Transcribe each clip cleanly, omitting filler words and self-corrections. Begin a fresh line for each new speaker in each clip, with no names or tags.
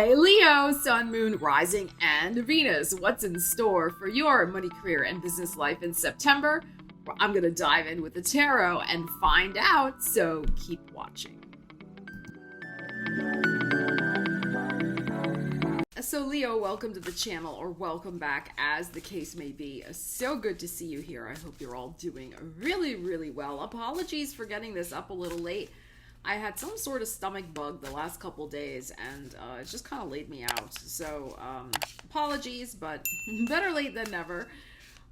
Hey Leo, Sun, Moon, Rising, and Venus. What's in store for your money, career, and business life in September? Well, I'm going to dive in with the tarot and find out, so keep watching. So Leo, welcome to the channel, or welcome back as the case may be. So good to see you here. I hope you're all doing really, really well. Apologies for getting this up a little late. I had some sort of stomach bug the last couple days, and it just kind of laid me out. So apologies, but better late than never.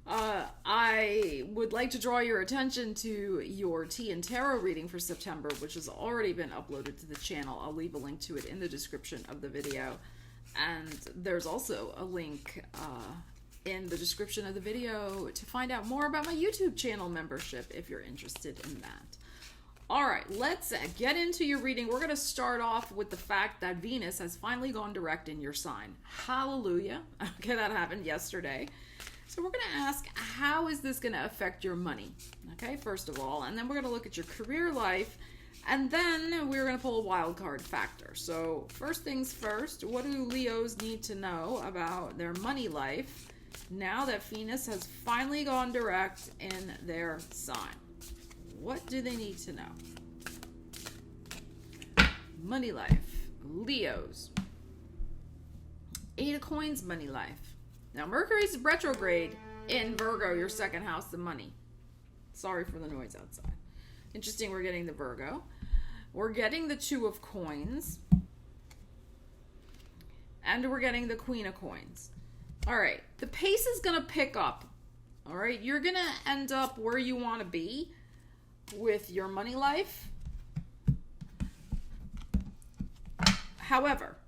I would like to draw your attention to your tea and tarot reading for September, which has already been uploaded to the channel. I'll leave a link to it in the description of the video. And there's also a link in the description of the video to find out more about my YouTube channel membership if you're interested in that. All right, let's get into your reading. We're going to start off with the fact that Venus has finally gone direct in your sign. Hallelujah. Okay, that happened yesterday. So we're going to ask, how is this going to affect your money? Okay, first of all, and then we're going to look at your career life, and then we're going to pull a wild card factor. So first things first, what do Leos need to know about their money life now that Venus has finally gone direct in their sign? What do they need to know? Money life, Leos. 8 of Coins, money life. Now, Mercury's retrograde in Virgo, your second house of money. Sorry for the noise outside. Interesting, we're getting the Virgo. We're getting the 2 of Coins. And we're getting the Queen of Coins. All right, the pace is going to pick up. All right, you're going to end up where you want to be with your money life. However,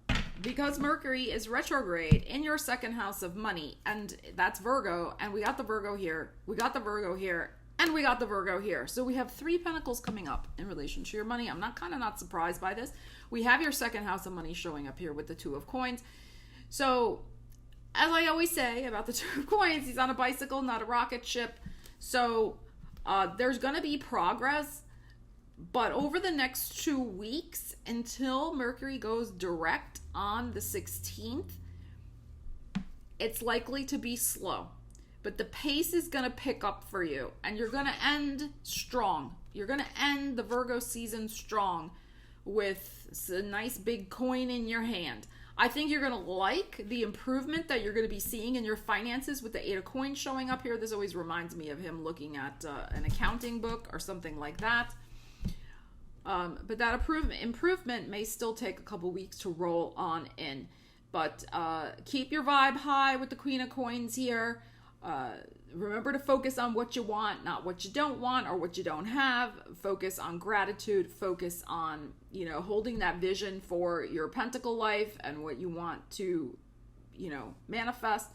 because Mercury is retrograde in your second house of money, and that's Virgo, and we got the Virgo here, we got the Virgo here, and we got the Virgo here. So we have 3 pentacles coming up in relation to your money. I'm not surprised by this. We have your second house of money showing up here with the 2 of Coins. So as I always say about the 2 of Coins, he's on a bicycle, not a rocket ship. So there's going to be progress, but over the next 2 weeks until Mercury goes direct on the 16th, it's likely to be slow. But the pace is going to pick up for you, and you're going to end strong. You're going to end the Virgo season strong with a nice big coin in your hand. I think you're going to like the improvement that you're going to be seeing in your finances with the 8 of Coins showing up here. This always reminds me of him looking at an accounting book or something like that. But that improvement may still take a couple weeks to roll on in. But keep your vibe high with the Queen of Coins here. Remember to focus on what you want, not what you don't want or what you don't have. Focus on gratitude. Focus on, holding that vision for your pentacle life and what you want to, manifest.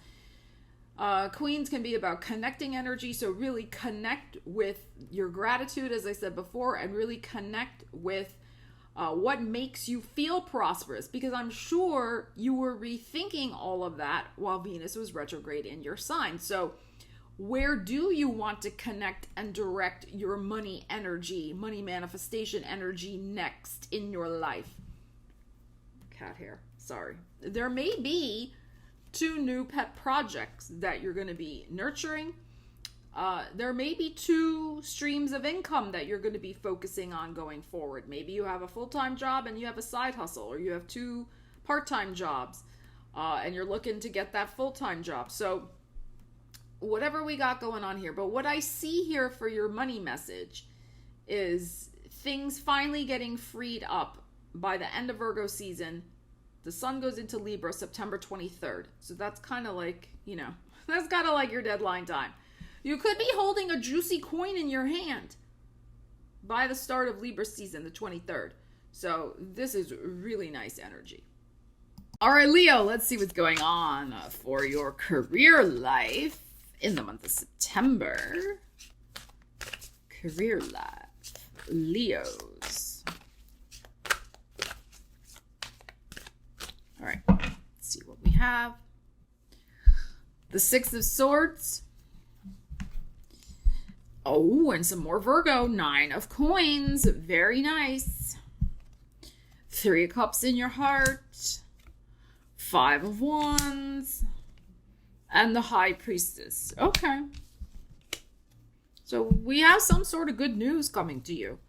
Queens can be about connecting energy. So really connect with your gratitude, as I said before, and really connect with what makes you feel prosperous, because I'm sure you were rethinking all of that while Venus was retrograde in your sign. So where do you want to connect and direct your money energy, money manifestation energy next in your life? Cat hair, sorry. There may be 2 new pet projects that you're going to be nurturing. There may be 2 streams of income that you're going to be focusing on going forward. Maybe you have a full-time job and you have a side hustle, or you have 2 part-time jobs and you're looking to get that full-time job. So whatever we got going on here. But what I see here for your money message is things finally getting freed up by the end of Virgo season. The sun goes into Libra September 23rd. So that's kind of like, that's kind of like your deadline time. You could be holding a juicy coin in your hand by the start of Libra season, the 23rd. So this is really nice energy. All right, Leo, let's see what's going on for your career life in the month of September. Career life, Leos. All right, let's see what we have. The 6 of Swords. Oh, and some more Virgo. 9 of Coins. Very nice. 3 of Cups in your heart. Five of Wands, and the High Priestess. Okay. So we have some sort of good news coming to you.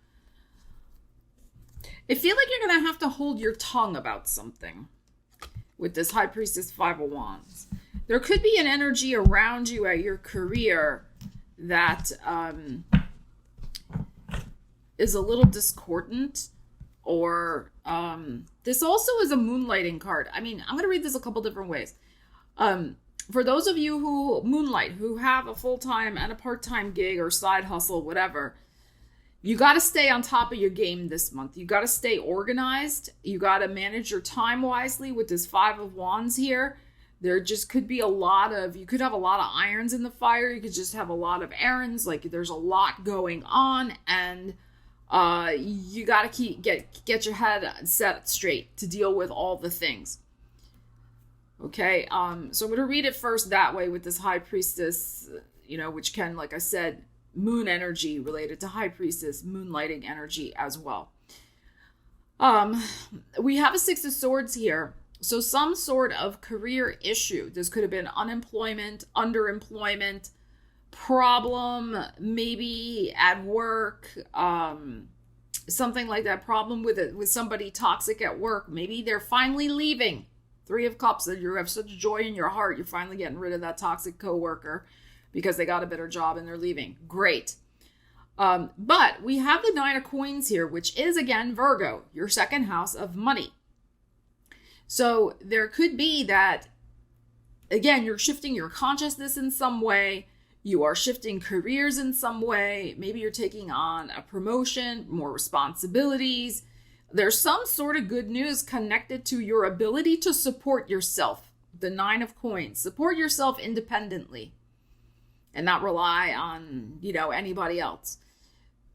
I feel like you're going to have to hold your tongue about something with this High Priestess, Five of Wands. There could be an energy around you at your career that is a little discordant, or this also is a moonlighting card. I mean, I'm going to read this a couple different ways. For those of you who moonlight, who have a full-time and a part-time gig or side hustle, whatever, you got to stay on top of your game this month. You got to stay organized. You got to manage your time wisely with this Five of Wands here. There just could be you could have a lot of irons in the fire. You could just have a lot of errands. Like there's a lot going on, and you got to get your head set straight to deal with all the things. Okay, so I'm going to read it first that way with this High Priestess, which can, like I said, moon energy related to High Priestess, moonlighting energy as well. We have a Six of Swords here. So some sort of career issue. This could have been unemployment, underemployment, problem, maybe at work, something like that. Problem with somebody toxic at work. Maybe they're finally leaving. Three of Cups, that you have such joy in your heart. You're finally getting rid of that toxic coworker because they got a better job and they're leaving. Great. But we have the Nine of Coins here, which is, again, Virgo, your second house of money. So there could be that, again, you're shifting your consciousness in some way. You are shifting careers in some way. Maybe you're taking on a promotion, more responsibilities. There's some sort of good news connected to your ability to support yourself. The Nine of Coins. Support yourself independently and not rely on, anybody else.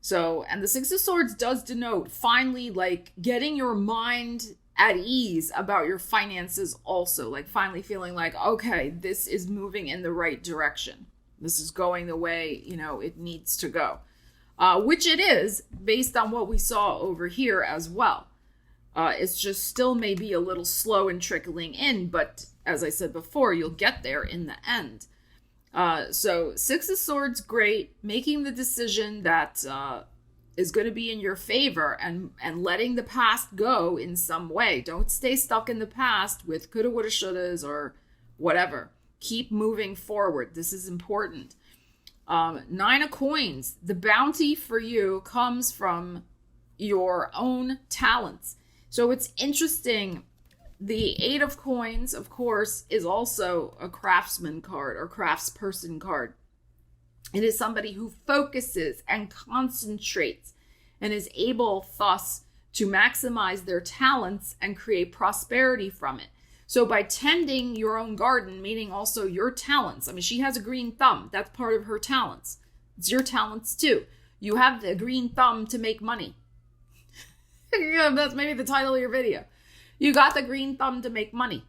So, and the Six of Swords does denote finally, like, getting your mind at ease about your finances also. Like, finally feeling like, okay, this is moving in the right direction. This is going the way, it needs to go. Which it is, based on what we saw over here as well. It's just still may be a little slow in trickling in, but as I said before, you'll get there in the end. So Six of Swords, great. Making the decision that is going to be in your favor and letting the past go in some way. Don't stay stuck in the past with coulda, woulda, shouldas or whatever. Keep moving forward. This is important. Nine of Coins. The bounty for you comes from your own talents. So it's interesting. The Eight of Coins, of course, is also a craftsman card or craftsperson card. It is somebody who focuses and concentrates and is able thus to maximize their talents and create prosperity from it. So by tending your own garden, meaning also your talents. I mean, she has a green thumb. That's part of her talents. It's your talents too. You have the green thumb to make money. That's maybe the title of your video. You got the green thumb to make money.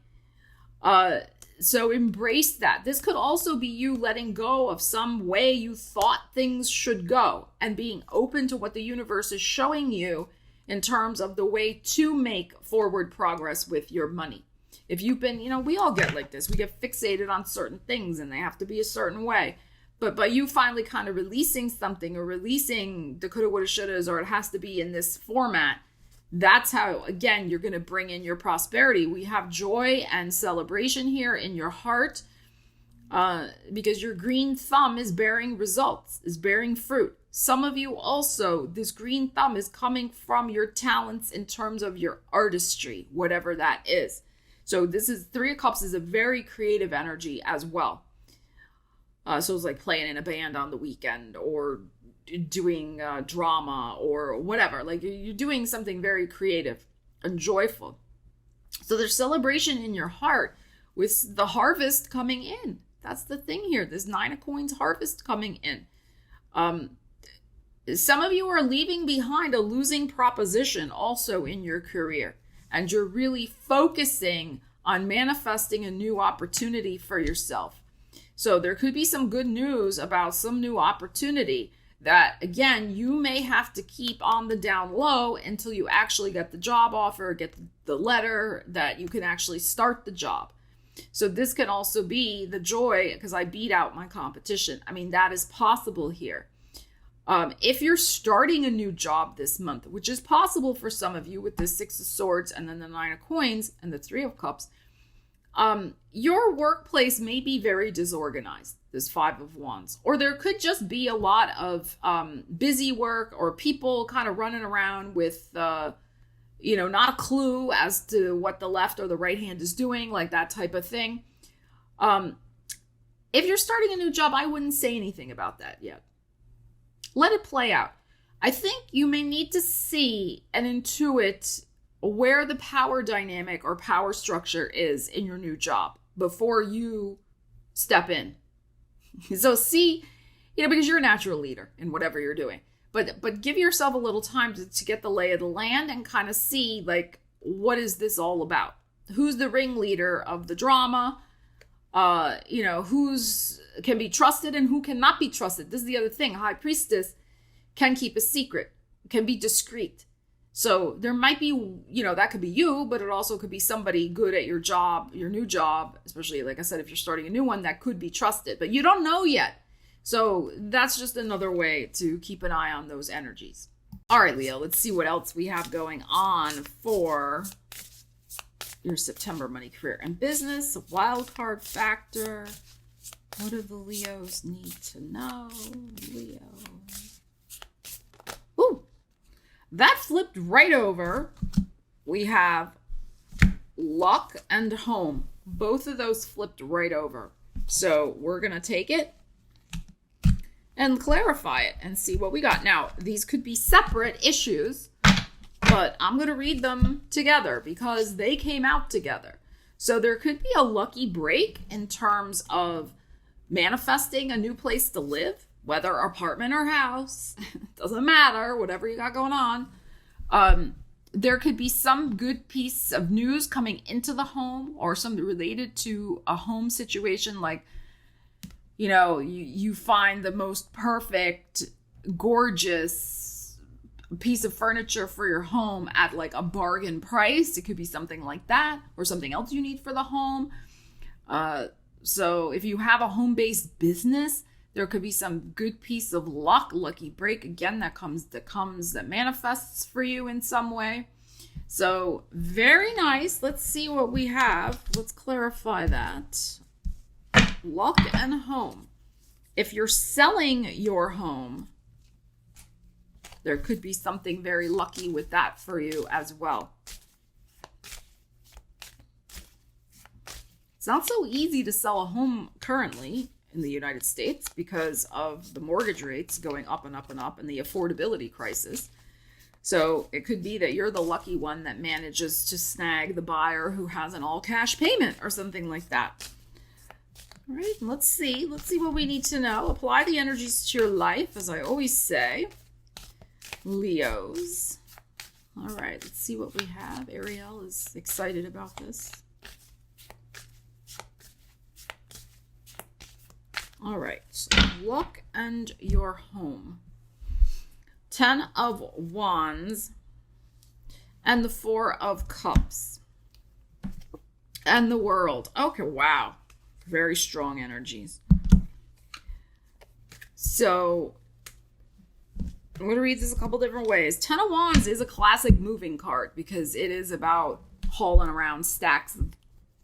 So embrace that. This could also be you letting go of some way you thought things should go and being open to what the universe is showing you in terms of the way to make forward progress with your money. If you've been, we all get like this. We get fixated on certain things and they have to be a certain way. But by you finally kind of releasing something or releasing the coulda, woulda, shouldas, or it has to be in this format, that's how, again, you're going to bring in your prosperity. We have joy and celebration here in your heart because your green thumb is bearing results, is bearing fruit. Some of you also, this green thumb is coming from your talents in terms of your artistry, whatever that is. So this is Three of Cups is a very creative energy as well. So it's like playing in a band on the weekend or doing drama or whatever. Like you're doing something very creative and joyful. So there's celebration in your heart with the harvest coming in. That's the thing here. This Nine of Coins harvest coming in. Some of you are leaving behind a losing proposition also in your career. And you're really focusing on manifesting a new opportunity for yourself. So there could be some good news about some new opportunity that, again, you may have to keep on the down low until you actually get the job offer, get the letter that you can actually start the job. So this can also be the joy, because I beat out my competition. I mean, that is possible here. If you're starting a new job this month, which is possible for some of you with the 6 of Swords and then the 9 of Coins and the 3 of Cups, your workplace may be very disorganized, this 5 of Wands. Or there could just be a lot of busy work, or people kind of running around with, not a clue as to what the left or the right hand is doing, like that type of thing. If you're starting a new job, I wouldn't say anything about that yet. Let it play out. I think you may need to see and intuit where the power dynamic or power structure is in your new job before you step in. So see, because you're a natural leader in whatever you're doing. But give yourself a little time to get the lay of the land and kind of see, like, what is this all about? Who's the ringleader of the drama? Who's can be trusted and who cannot be trusted. This is the other thing. High Priestess can keep a secret, can be discreet. So there might be, that could be you, but it also could be somebody good at your job, your new job, especially, like I said, if you're starting a new one, that could be trusted, but you don't know yet. So that's just another way to keep an eye on those energies. All right, Leo, let's see what else we have going on for your September money, career, and business. A wild card factor. What do the Leos need to know? Leo. Ooh, that flipped right over. We have luck and home. Both of those flipped right over. So we're going to take it and clarify it and see what we got. Now, these could be separate issues, but I'm going to read them together because they came out together. So there could be a lucky break in terms of manifesting a new place to live, whether apartment or house, doesn't matter, whatever you got going on. There could be some good piece of news coming into the home or something related to a home situation, like, you find the most perfect, gorgeous piece of furniture for your home at like a bargain price. It could be something like that, or something else you need for the home. So if you have a home-based business, there could be some good piece of luck, lucky break, again, that manifests for you in some way. So very nice. Let's see what we have. Let's clarify that. Luck and home. If you're selling your home, there could be something very lucky with that for you as well. It's not so easy to sell a home currently in the United States because of the mortgage rates going up and up and up and the affordability crisis. So it could be that you're the lucky one that manages to snag the buyer who has an all cash payment or something like that. All right, let's see what we need to know. Apply the energies to your life, as I always say. Leos. All right, let's see what we have. Ariel is excited about this. All right, so luck and your home. 10 of Wands and the 4 of Cups and the World. Okay, wow. Very strong energies. So I'm going to read this a couple different ways. 10 of Wands is a classic moving card because it is about hauling around stacks of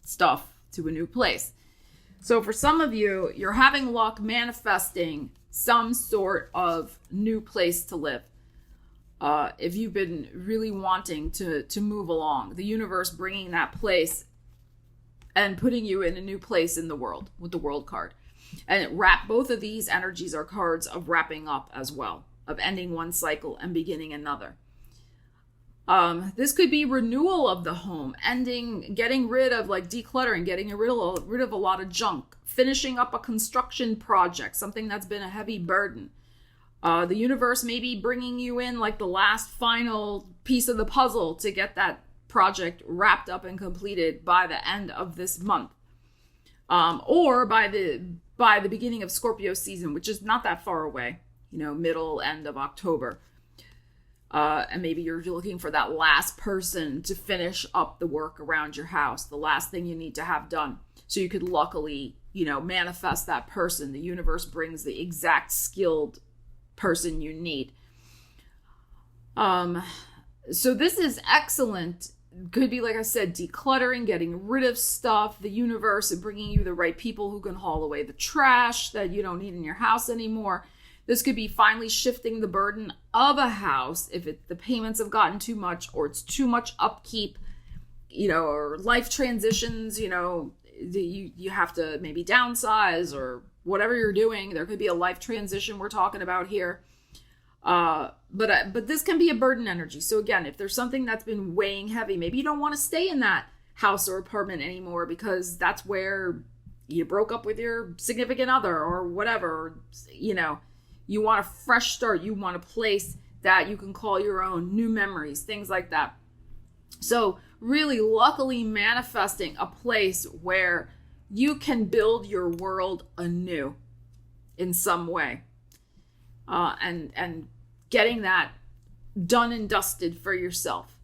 stuff to a new place. So for some of you, you're having luck manifesting some sort of new place to live. If you've been really wanting to move along, the universe bringing that place and putting you in a new place in the world with the World card. And both of these energies are cards of wrapping up as well, of ending one cycle and beginning another. This could be renewal of the home, getting rid of, like, decluttering, getting rid of a lot of junk, finishing up a construction project, something that's been a heavy burden. The universe may be bringing you in like the last final piece of the puzzle to get that project wrapped up and completed by the end of this month, or by the beginning of Scorpio season, which is not that far away, middle end of October. And maybe you're looking for that last person to finish up the work around your house, the last thing you need to have done. So you could luckily, manifest that person. The universe brings the exact skilled person you need. So this is excellent. Could be, like I said, decluttering, getting rid of stuff, the universe, and bringing you the right people who can haul away the trash that you don't need in your house anymore. This could be finally shifting the burden of a house if the payments have gotten too much, or it's too much upkeep, or life transitions, you have to maybe downsize or whatever you're doing. There could be a life transition we're talking about here. But this can be a burden energy. So again, if there's something that's been weighing heavy, maybe you don't want to stay in that house or apartment anymore because that's where you broke up with your significant other or whatever, you want a fresh start. You want a place that you can call your own, new memories, things like that. So really, luckily manifesting a place where you can build your world anew in some way. And getting that done and dusted for yourself.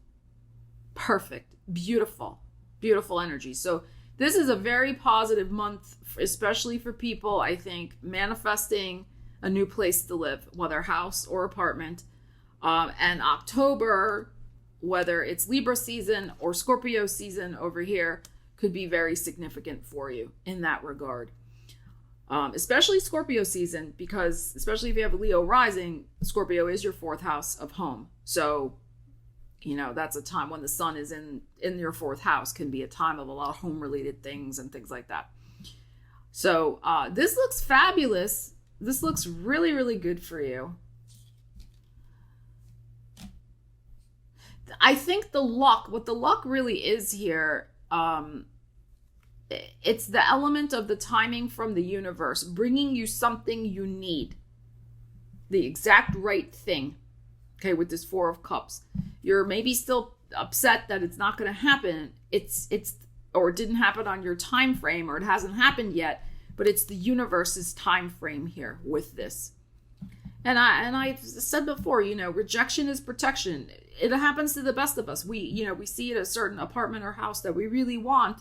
Perfect. Beautiful. Beautiful energy. So this is a very positive month, especially for people, I think, manifesting a new place to live, whether house or apartment. And October, whether it's Libra season or Scorpio season over here, could be very significant for you in that regard. Especially Scorpio season, because especially if you have a Leo rising, Scorpio is your fourth house of home. So, that's a time when the sun is in your fourth house, can be a time of a lot of home related things and things like that. So this looks fabulous. This looks really, really good for you. I think what the luck really is here, it's the element of the timing from the universe, bringing you something you need, the exact right thing. Okay, with this Four of Cups, you're maybe still upset that it's not going to happen. Or it didn't happen on your time frame, or it hasn't happened yet. But it's the universe's time frame here with this. And I've said before, rejection is protection. It happens to the best of us. We see it a certain apartment or house that we really want,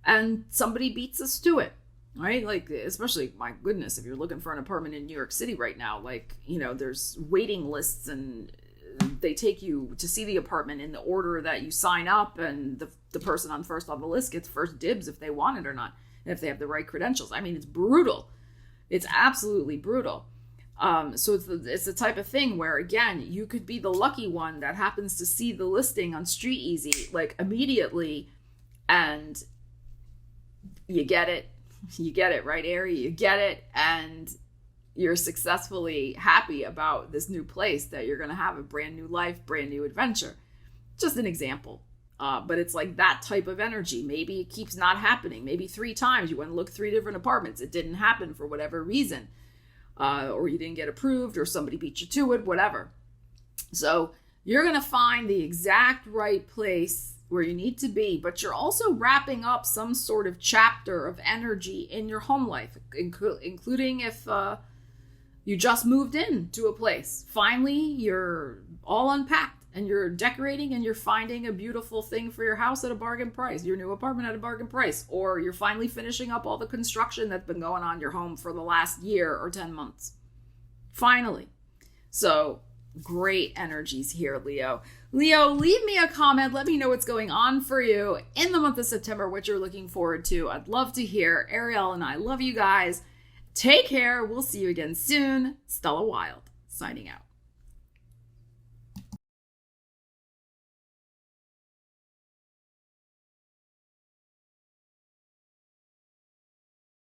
and somebody beats us to it, right? Like, especially, my goodness, if you're looking for an apartment in New York City right now, there's waiting lists, and they take you to see the apartment in the order that you sign up, and the person on first on the list gets first dibs if they want it or not, and if they have the right credentials. I mean, it's brutal. It's absolutely brutal. So it's the type of thing where, again, you could be the lucky one that happens to see the listing on Street Easy, immediately, and you get it, right, Aries? You get it, and you're successfully happy about this new place that you're going to have a brand new life, brand new adventure. Just an example. But it's like that type of energy. Maybe it keeps not happening. Maybe 3 times you went and looked 3 different apartments. It didn't happen for whatever reason. Or you didn't get approved, or somebody beat you to it, whatever. So you're going to find the exact right place where you need to be, but you're also wrapping up some sort of chapter of energy in your home life, including if you just moved in to a place. Finally, you're all unpacked and you're decorating and you're finding a beautiful thing for your house at a bargain price, your new apartment at a bargain price, or you're finally finishing up all the construction that's been going on in your home for the last year or 10 months. Finally. So great energies here, Leo. Leo, leave me a comment. Let me know what's going on for you in the month of September, what you're looking forward to. I'd love to hear. Ariel and I love you guys. Take care. We'll see you again soon. Stella Wilde, signing out.